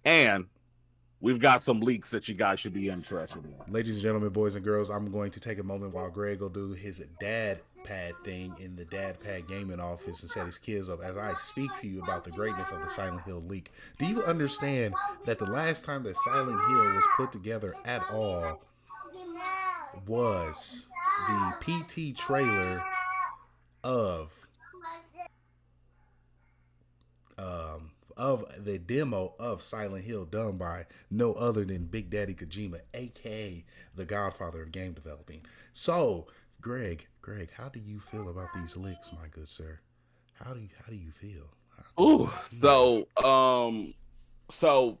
And we've got some leaks that you guys should be interested in. Ladies and gentlemen, boys and girls, I'm going to take a moment while Greg will do his dad pad thing in the dad pad gaming office and set his kids up as I speak to you about the greatness of the Silent Hill leak. Do you understand that the last time that Silent Hill was put together at all was the PT trailer of the demo of Silent Hill done by no other than Big Daddy Kojima, aka the Godfather of game developing. So, Greg, how do you feel about these leaks, my good sir? How do you feel? So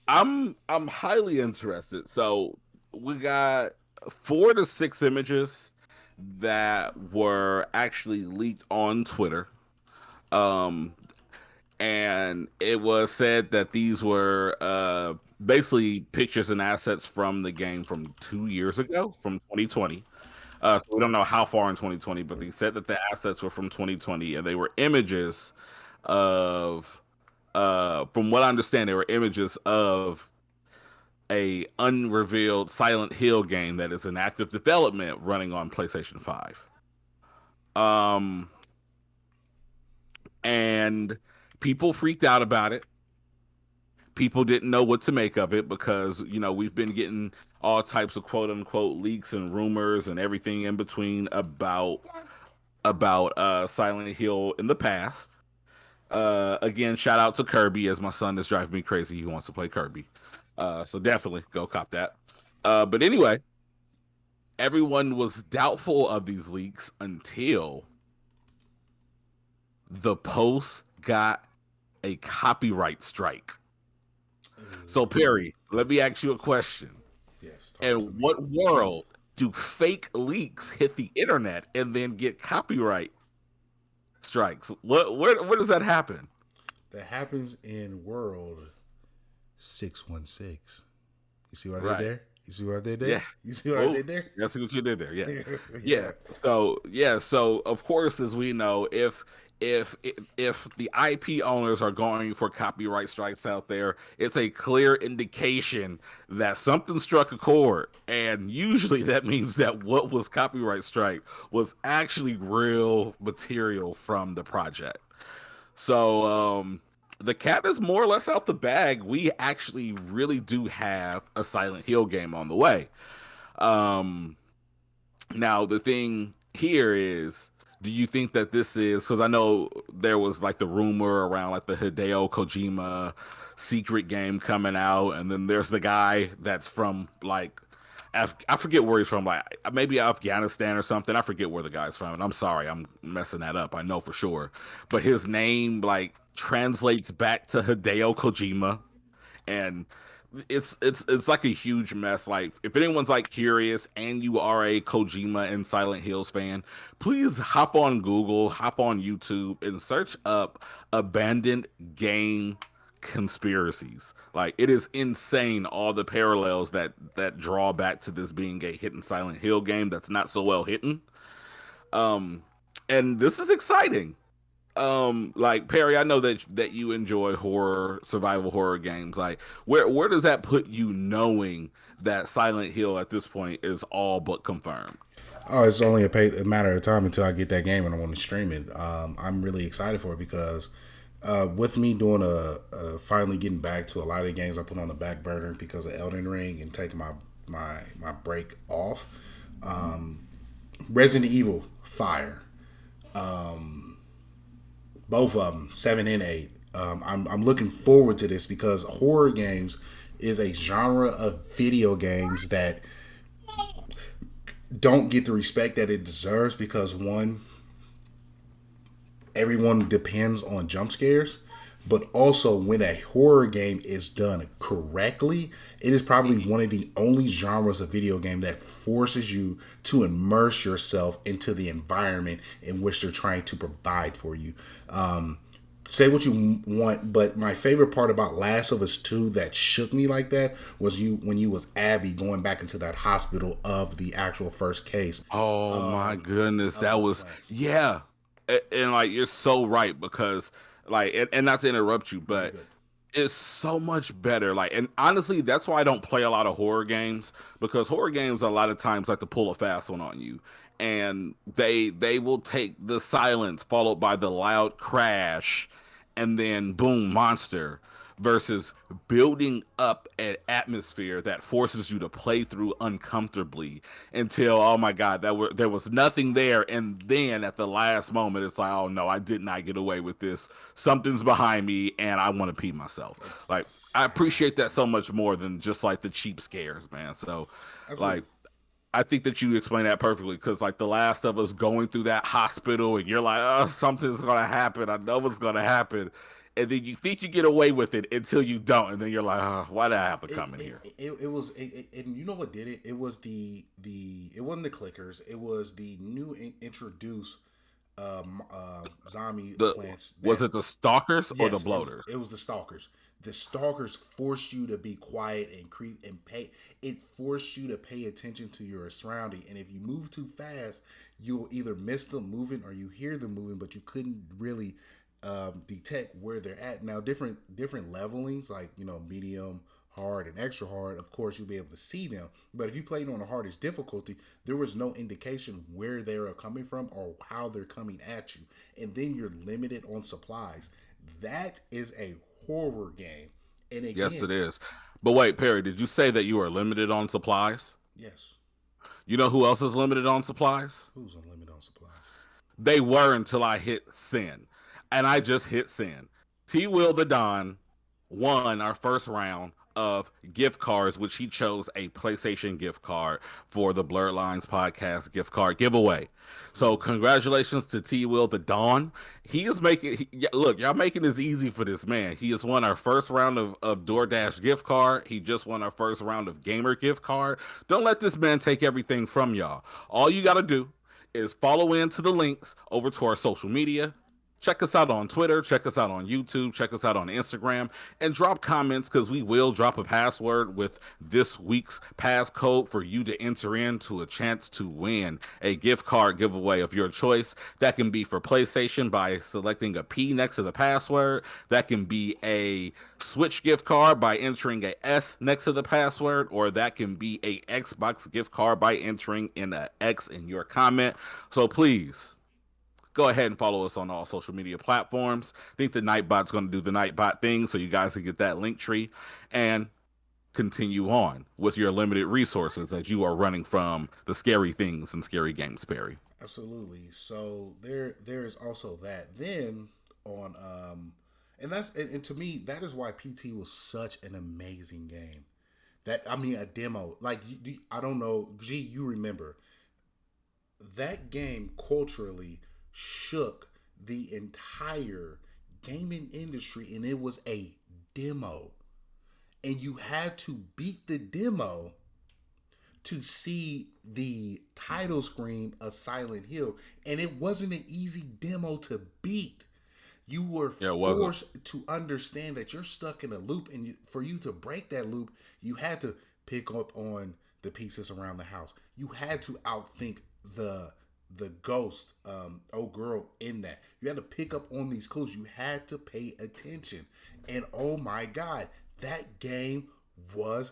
I'm highly interested. So we got 4 to 6 images that were actually leaked on Twitter. And it was said that these were basically pictures and assets from the game from 2 years ago, from 2020. So we don't know how far in 2020, but they said that the assets were from 2020, and they were images of, from what I understand, they were images of a unrevealed Silent Hill game that is in active development running on PlayStation 5. And people freaked out about it. People didn't know what to make of it because, we've been getting all types of quote unquote leaks and rumors and everything in between about Silent Hill in the past. Again, shout out to Kirby, as my son is driving me crazy. He wants to play Kirby. So definitely go cop that. But anyway, everyone was doubtful of these leaks until the post got a copyright strike. So Perry, let me ask you a question. Yes. In what world do fake leaks hit the internet and then get copyright strikes? Where does that happen? That happens in world 616. You see what I did there? You see what I did there? Yeah. You see what I did there? I see what you did there. Yeah. So of course, as we know, if the IP owners are going for copyright strikes out there, it's a clear indication that something struck a chord, and usually that means that what was copyright strike was actually real material from the project. So the cat is more or less out the bag. We actually really do have a Silent Hill game on the way. Now the thing here is, do you think that this is, because I know there was like the rumor around like the Hideo Kojima secret game coming out, and then there's the guy that's from like I forget where he's from, like maybe Afghanistan or something. I forget where the guy's from, and I'm sorry, I'm messing that up. I know for sure, but his name like translates back to Hideo Kojima, and it's like a huge mess. Like if anyone's like curious and you are a Kojima and Silent Hills fan, please hop on Google, hop on YouTube, and search up abandoned game conspiracies. Like it is insane, all the parallels that draw back to this being a hidden Silent Hill game that's not so well hidden. And this is exciting. Like Perry, I know that you enjoy survival horror games. Like where does that put you, knowing that Silent Hill at this point is all but confirmed? Oh, it's only a matter of time until I get that game and I want to stream it. I'm really excited for it because with me doing finally getting back to a lot of the games I put on the back burner because of Elden Ring and taking my break off. Resident Evil, fire. Both of them, 7 and 8. I'm looking forward to this because horror games is a genre of video games that don't get the respect that it deserves because, one, everyone depends on jump scares. but also when a horror game is done correctly, it is probably one of the only genres of video game that forces you to immerse yourself into the environment in which they're trying to provide for you. Say what you want, but my favorite part about Last of Us 2 that shook me like that was you when you was Abby going back into that hospital of the actual first case Oh my goodness, of that the was plants. yeah, and like you're so right because like and not to interrupt you, No, you're but good. it's so much better. Like, and honestly, that's why I don't play a lot of horror games because horror games a lot of times like to pull a fast one on you, and they will take the silence followed by the loud crash, and then boom, monster. Versus building up an atmosphere that forces you to play through uncomfortably until oh my god there was nothing there, and then at the last moment it's like oh no, I did not get away with this, something's behind me and I want to pee myself. Like I appreciate that Exactly. so much more than just like the cheap scares, man. So like Absolutely. I think that you explained that perfectly because, like, The Last of Us going through that hospital and you're like, oh, something's going to happen. I know what's going to happen. And then you think you get away with it until you don't. And then you're like, oh, why did I have to It come in it, here? it was and you know what did it? It was the it wasn't the clickers. It was the new introduced zombie The plants Was that it the stalkers or the yes, bloaters? it was the stalkers. The stalkers forced you to be quiet and creep and pay. It forced you to pay attention to your surrounding. And if you move too fast, you'll either miss them moving or you hear them moving, but you couldn't really detect where they're at. Now, different levelings, like medium, hard, and extra hard. Of course, you'll be able to see them. But if you played on the hardest difficulty, there was no indication where they are coming from or how they're coming at you, and then you're limited on supplies. That is a horror game. And Yes, again, it is. But wait, Perry, did you say that you are limited on supplies? yes, You know who else is limited on supplies? who's unlimited on supplies? They were until I hit sin. And I just hit sin. T Will the Don won our first round of gift cards, which he chose a PlayStation gift card for the Blerd Lines podcast gift card giveaway. So Cool. congratulations to T Will the Dawn. He is making look, y'all making this easy for this man. He has won our first round of DoorDash gift card. He just won our first round of gamer gift card. Don't let this man take everything from y'all. All you gotta do is follow into the links over to our social media. Check us out on Twitter, check us out on YouTube, check us out on Instagram, and drop comments because we will drop a password with this week's passcode for you to enter into a chance to win a gift card giveaway of your choice. That can be for PlayStation by selecting a P next to the password. That can be a Switch gift card by entering a S next to the password, or that can be a Xbox gift card by entering in a X in your comment. So please go ahead and follow us on all social media platforms. I think the Nightbot's going to do the Nightbot thing so you guys can get that link tree and continue on with your limited resources as you are running from the scary things and scary games, Perry. Absolutely. So there is also that. Then on and that's and to me that is why PT was such an amazing game. That I mean a demo. Like I don't know, G, you remember that game culturally shook the entire gaming industry, and it was a demo. And you had to beat the demo to see the title screen of Silent Hill. And it wasn't an easy demo to beat. You were Yeah, it wasn't. forced to understand that you're stuck in a loop, and for you to break that loop, you had to pick up on the pieces around the house. You had to outthink the ghost, old girl in that. You had to pick up on these clues. You had to pay attention, and oh my god, that game was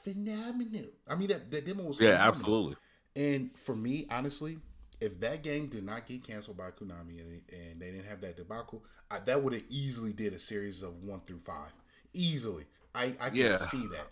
phenomenal. I mean, that demo was Yeah, phenomenal. absolutely. And for me, honestly, if that game did not get canceled by Konami and they didn't have that debacle, that would have easily did a series of 1 through 5. Easily. I can Yeah. see that.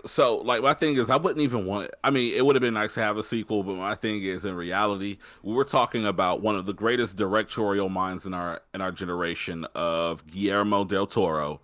So, like, my thing is, I wouldn't even want. I mean, it would have been nice to have a sequel, but my thing is, in reality, we were talking about one of the greatest directorial minds in our generation of Guillermo del Toro,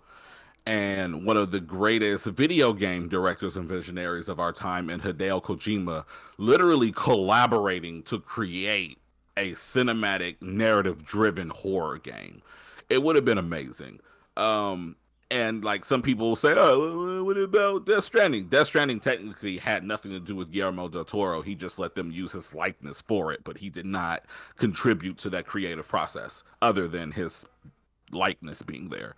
and one of the greatest video game directors and visionaries of our time in Hideo Kojima, literally collaborating to create a cinematic, narrative driven horror game. It would have been amazing. Um, and like some people will say, "Oh, what about Death Stranding?" Death Stranding technically had nothing to do with Guillermo del Toro. He just let them use his likeness for it, but he did not contribute to that creative process other than his likeness being there.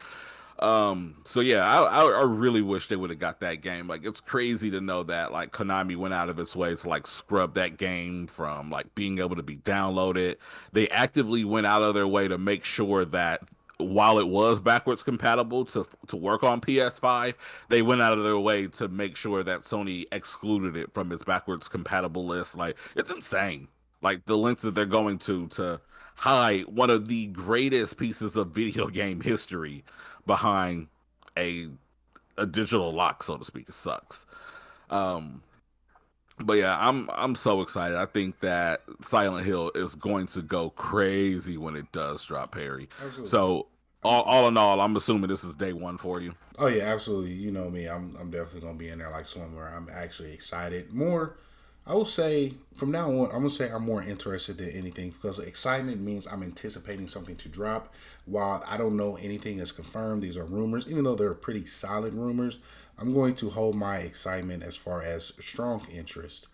So yeah, I really wish they would have got that game. Like, it's crazy to know that like Konami went out of its way to like scrub that game from like being able to be downloaded. They actively went out of their way to make sure that while it was backwards compatible to work on PS5, they went out of their way to make sure that Sony excluded it from its backwards compatible list. Like, it's insane. Like the lengths that they're going to hide one of the greatest pieces of video game history behind a a digital lock, so to speak. It sucks. Um, but yeah, I'm so excited. I think that Silent Hill is going to go crazy when it does drop, Perry. Absolutely. So all in all, I'm assuming this is day one for you. Oh yeah, absolutely. You know me. I'm definitely gonna be in there like swimwear. I'm actually excited. More, I will say from now on, I'm gonna say I'm more interested than anything because excitement means I'm anticipating something to drop. While I don't know anything is confirmed, these are rumors. Even though they're pretty solid rumors, I'm going to hold my excitement as far as strong interest.